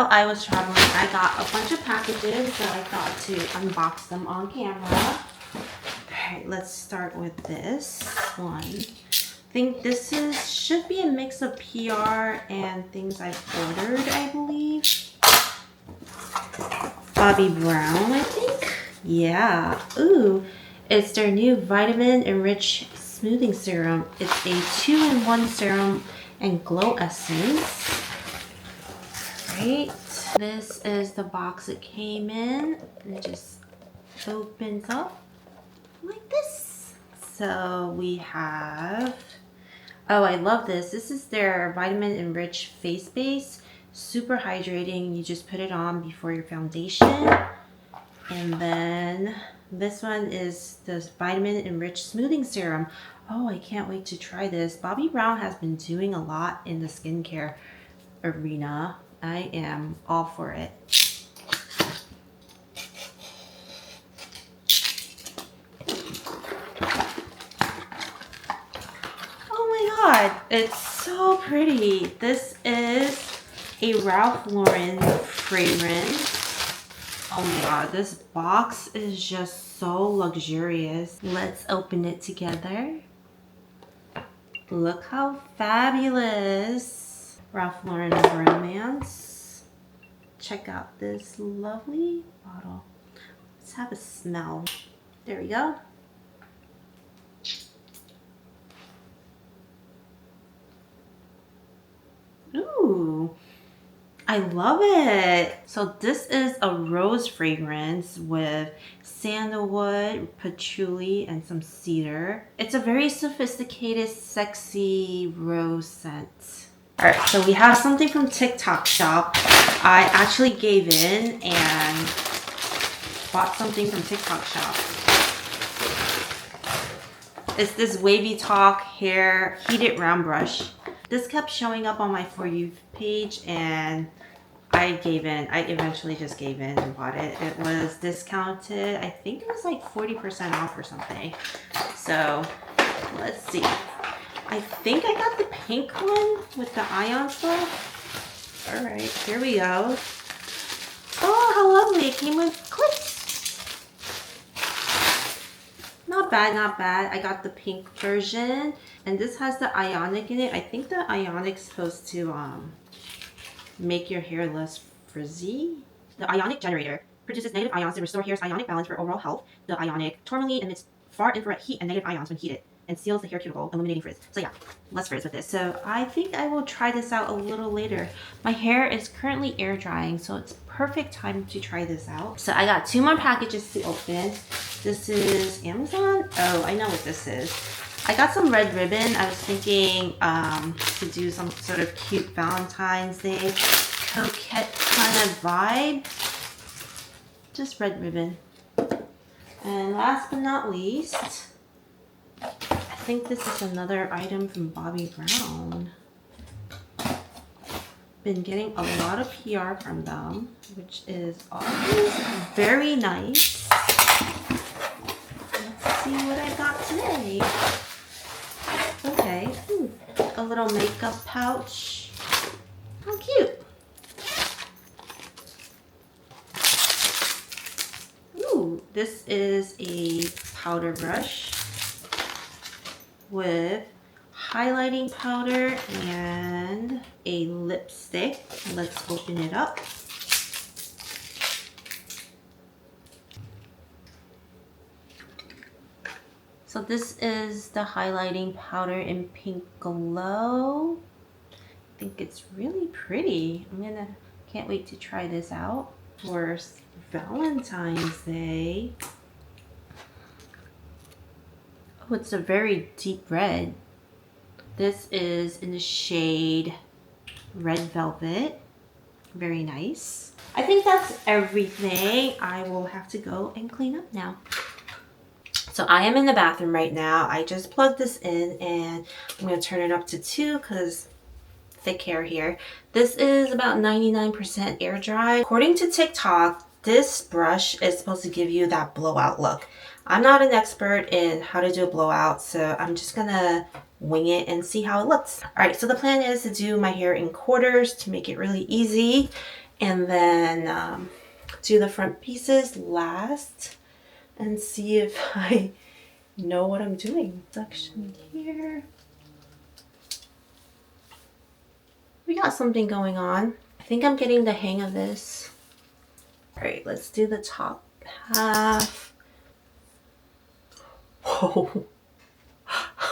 while I was traveling, I got a bunch of packages, so I thought to unbox them on camera. Alright, let's start with this one. I think this should be a mix of PR and things I've ordered, I believe. Bobbi Brown, I think. Yeah. Ooh, it's their new vitamin enriched smoothing serum. It's a 2-in-1 serum and glow essence. Right. This is the box it came in. It just opens up like this. So we have, oh, I love this. This is their vitamin enriched face base. Super hydrating. You just put it on before your foundation. And then this one is the vitamin enriched smoothing serum. Oh, I can't wait to try this. Bobbi Brown has been doing a lot in the skincare arena. I am all for it. Oh my god, it's so pretty. This is a Ralph Lauren fragrance. Oh my god, this box is just so luxurious. Let's open it together. Look how fabulous. Ralph Lauren Romance. Check out this lovely bottle. Let's have a smell. There we go. Ooh, I love it. So this is a rose fragrance with sandalwood, patchouli, and some cedar. It's a very sophisticated, sexy rose scent. Alright, so we have something from TikTok Shop. I actually gave in and bought something from TikTok Shop. It's this Wavy Talk hair heated round brush. This kept showing up on my For You page and I gave in. I eventually just gave in and bought it. It was discounted. I think it was like 40% off or something. So let's see. I think I got the pink one with the ion stuff. All right, here we go. Oh, how lovely. It came with clips. Not bad, not bad. I got the pink version. And this has the ionic in it. I think the ionic's supposed to make your hair less frizzy. The ionic generator produces negative ions to restore hair's ionic balance for overall health. The ionic tourmaline emits far infrared heat and negative ions when heated, and seals the hair cuticle, eliminating frizz. So yeah, less frizz with this. So I think I will try this out a little later. My hair is currently air drying, so it's perfect time to try this out. So I got 2 more packages to open. This is Amazon. Oh, I know what this is. I got some red ribbon. I was thinking to do some sort of cute Valentine's Day coquette kind of vibe. Just red ribbon. And last but not least, I think this is another item from Bobbi Brown. Been getting a lot of PR from them, which is always very nice. Let's see what I got today. Okay, a little makeup pouch. How cute. Ooh, this is a powder brush with highlighting powder and a lipstick. Let's open it up. So this is the highlighting powder in Pink Glow. I think it's really pretty. Can't wait to try this out for Valentine's Day. Oh, it's a very deep red. This is in the shade Red Velvet. Very nice. I think that's everything. I will have to go and clean up now. So I am in the bathroom right now. I just plugged this in and I'm going to turn it up to 2 because thick hair here. This is about 99% air dry. According to TikTok, this brush is supposed to give you that blowout look. I'm not an expert in how to do a blowout, so I'm just going to wing it and see how it looks. All right, so the plan is to do my hair in quarters to make it really easy. and then do the front pieces last and see if I know what I'm doing. Section here. We got something going on. I think I'm getting the hang of this. All right, let's do the top half. Whoa.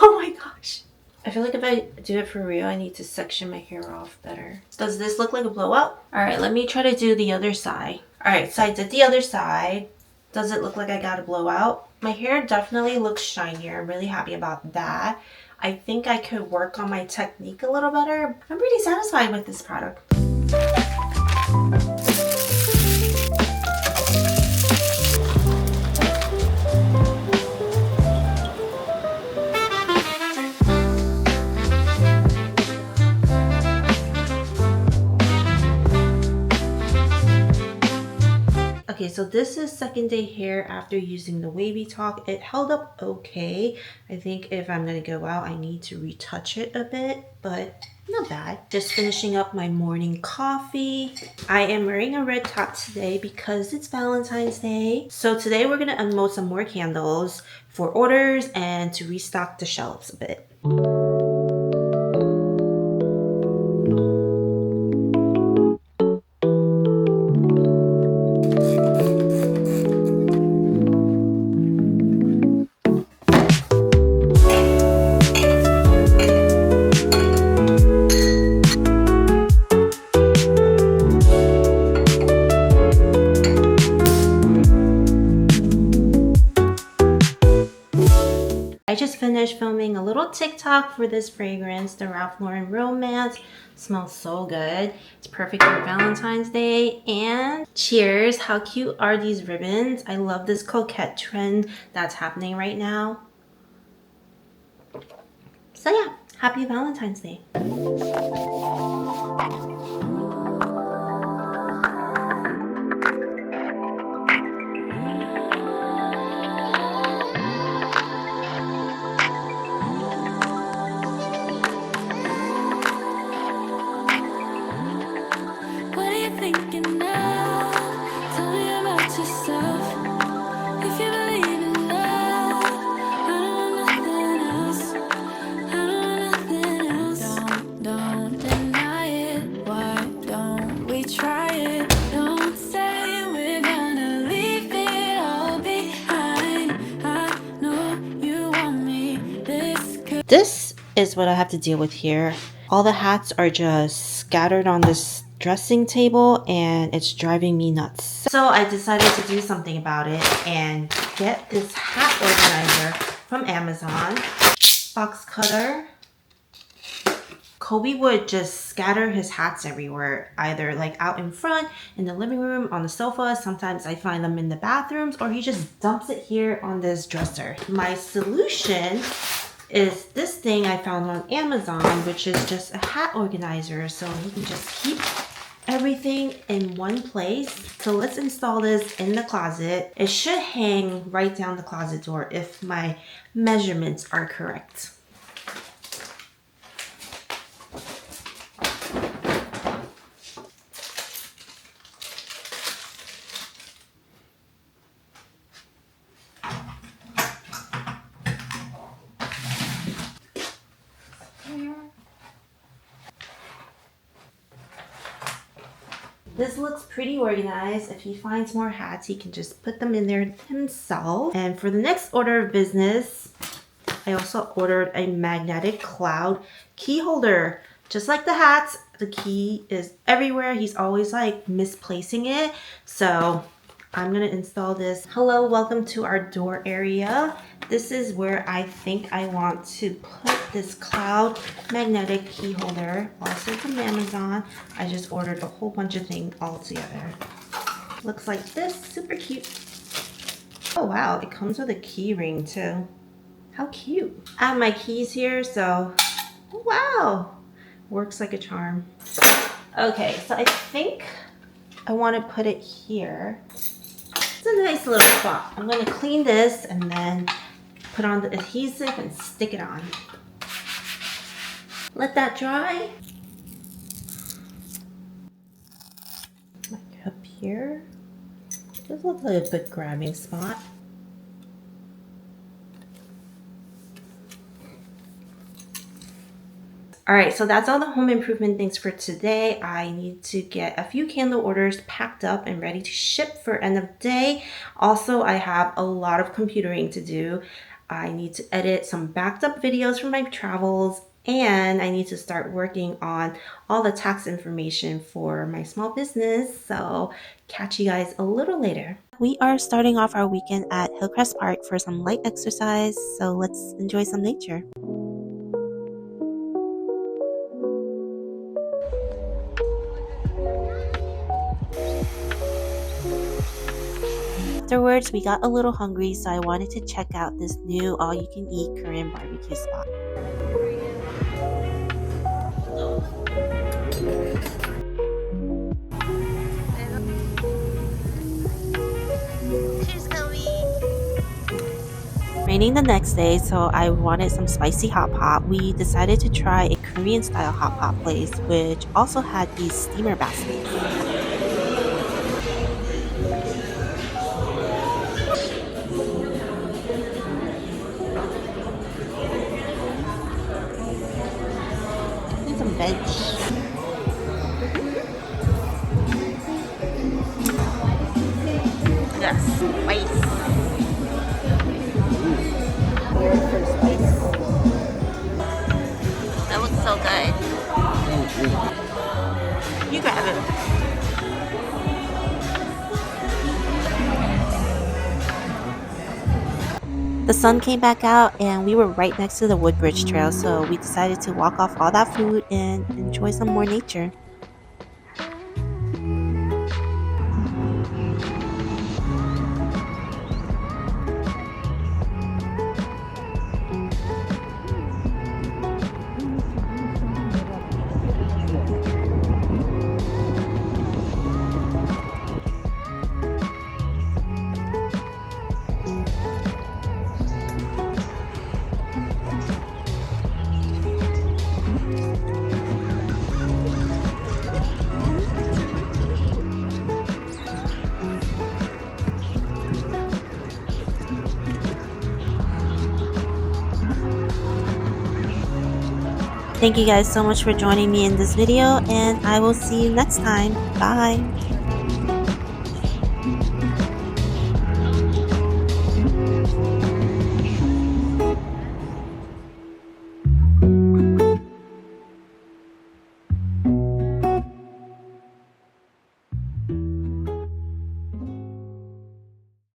Oh my gosh. I feel like if I do it for real, I need to section my hair off better. Does this look like a blowout? All right, let me try to do the other side. All right, so I did the other side. Does it look like I got a blowout? My hair definitely looks shinier. I'm really happy about that. I think I could work on my technique a little better. I'm pretty satisfied with this product. Okay, so this is second day hair after using the wavy talk. It held up okay. I think if I'm gonna go out, I need to retouch it a bit, but not bad. Just finishing up my morning coffee. I am wearing a red top today because it's Valentine's Day. So today we're gonna unload some more candles for orders and to restock the shelves a bit. I just finished filming a little TikTok for this fragrance, the Ralph Lauren Romance. Smells so good. It's perfect for Valentine's Day. And cheers! How cute are these ribbons? I love this coquette trend that's happening right now. So yeah, happy Valentine's Day. This is what I have to deal with here. All the hats are just scattered on this dressing table and it's driving me nuts. So I decided to do something about it and get this hat organizer from Amazon. Box cutter. Kobe would just scatter his hats everywhere, either like out in front, in the living room, on the sofa. Sometimes I find them in the bathrooms, or he just dumps it here on this dresser. My solution is this thing I found on Amazon, which is just a hat organizer, so you can just keep everything in one place. So let's install this in the closet. It should hang right down the closet door if my measurements are correct. This looks pretty organized. If he finds more hats, he can just put them in there himself. And for the next order of business, I also ordered a magnetic cloud key holder. Just like the hats, the key is everywhere. He's always like misplacing it. So I'm gonna install this. Hello, welcome to our door area. This is where I think I want to put this cloud magnetic key holder, also from Amazon. I just ordered a whole bunch of things all together. Looks like this, super cute. Oh wow, it comes with a key ring too. How cute. I have my keys here, so wow, works like a charm. Okay, so I think I want to put it here. It's a nice little spot. I'm going to clean this and then put on the adhesive and stick it on. Let that dry. here. This looks like a good grabbing spot. Alright, so that's all the home improvement things for today. I need to get a few candle orders packed up and ready to ship for end of day. Also, I have a lot of computering to do. I need to edit some backed up videos from my travels, and I need to start working on all the tax information for my small business. So catch you guys a little later. We are starting off our weekend at HILLCREST Park for some light exercise, so let's enjoy some nature. Afterwards, we got a little hungry, so I wanted to check out this new all-you-can-eat Korean barbecue spot. Raining the next day, so I wanted some spicy hot pot. We decided to try a Korean style hot pot place, which also had these steamer baskets. Some veg. Yes, spice. Here for spice. That looks so good. You grab it. The sun came back out and we were right next to the Woodbridge Trail, so we decided to walk off all that food and enjoy some more nature. Thank you guys so much for joining me in this video, and I will see you next time. Bye!